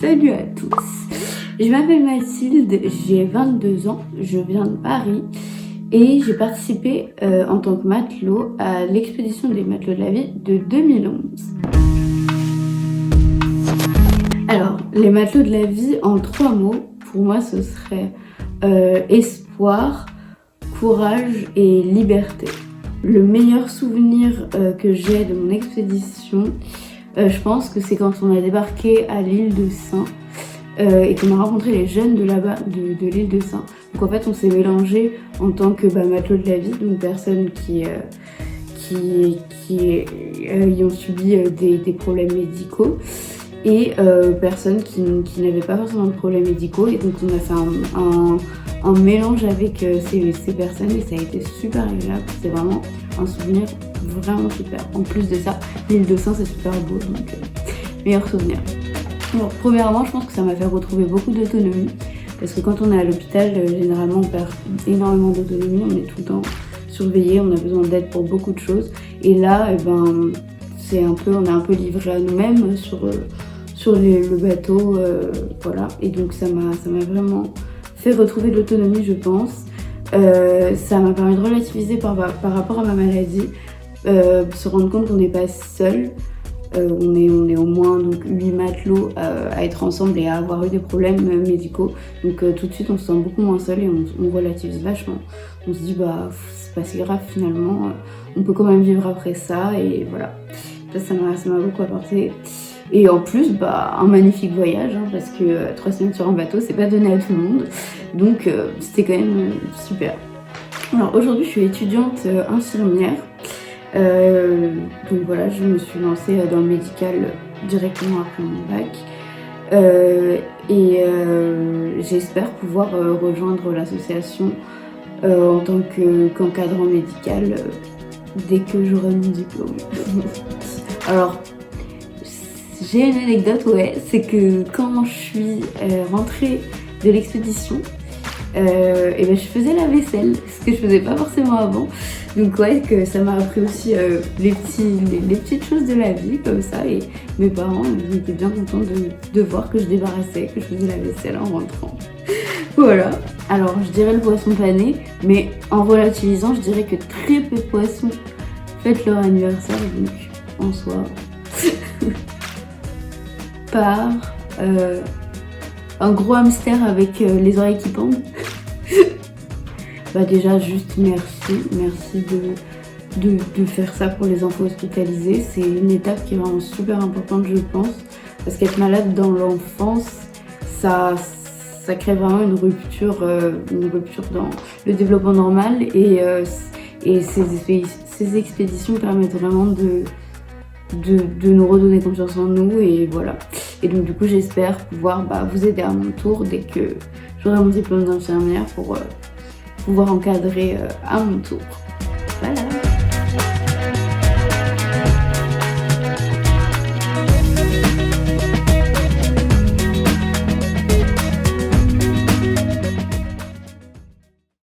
Salut à tous, je m'appelle Mathilde, j'ai 22 ans, je viens de Paris et j'ai participé en tant que matelot à l'expédition des matelots de la vie de 2011. Alors, les matelots de la vie en 3 mots, pour moi ce serait espoir, courage et liberté. Le meilleur souvenir que j'ai de mon expédition, je pense que c'est quand on a débarqué à l'île de Sein et qu'on a rencontré les jeunes de là-bas, de l'île de Sein. Donc en fait on s'est mélangé en tant que matelot de la vie, donc personnes qui ont subi des problèmes médicaux et personnes qui n'avaient pas forcément de problèmes médicaux, et donc on a fait un mélange avec ces personnes et ça a été super agréable. C'est vraiment un souvenir vraiment super. En plus de ça, l'île de Sein c'est super beau, donc meilleur souvenir. Bon, premièrement, je pense que ça m'a fait retrouver beaucoup d'autonomie, parce que quand on est à l'hôpital, généralement on perd énormément d'autonomie, on est tout le temps surveillé, on a besoin d'aide pour beaucoup de choses, et là on est un peu livré à nous-mêmes sur le bateau, voilà, et donc ça m'a vraiment fait retrouver de l'autonomie, je pense. Ça m'a permis de relativiser par rapport à ma maladie, se rendre compte qu'on n'est pas seul. On est au moins donc 8 matelots à être ensemble et à avoir eu des problèmes médicaux. Donc tout de suite on se sent beaucoup moins seul et on relativise vachement. On se dit c'est pas si grave finalement, on peut quand même vivre après ça, et voilà. Ça m'a beaucoup apporté. Et en plus un magnifique voyage, hein, parce que 3 semaines sur un bateau c'est pas donné à tout le monde. Donc c'était quand même super. Alors aujourd'hui je suis étudiante infirmière. Donc voilà, je me suis lancée dans le médical directement après mon bac, et j'espère pouvoir rejoindre l'association en tant qu'encadrant médical dès que j'aurai mon diplôme. Alors j'ai une anecdote, c'est que quand je suis rentrée de l'expédition, je faisais la vaisselle, ce que je faisais pas forcément avant. Donc que ça m'a appris aussi les petites choses de la vie comme ça, et mes parents ils étaient bien contents de voir que je débarrassais, que je faisais la vaisselle en rentrant. Voilà, alors je dirais le poisson pané, mais en relativisant je dirais que très peu de poissons fêtent leur anniversaire, donc en soi par un gros hamster avec les oreilles qui pendent. Déjà juste merci de faire ça pour les enfants hospitalisés. C'est une étape qui est vraiment super importante, je pense, parce qu'être malade dans l'enfance, ça crée vraiment une rupture dans le développement normal, et ces expéditions permettent vraiment de nous redonner confiance en nous, et voilà. Et donc du coup j'espère pouvoir vous aider à mon tour dès que j'aurai mon diplôme d'infirmière pour pouvoir encadrer à mon tour.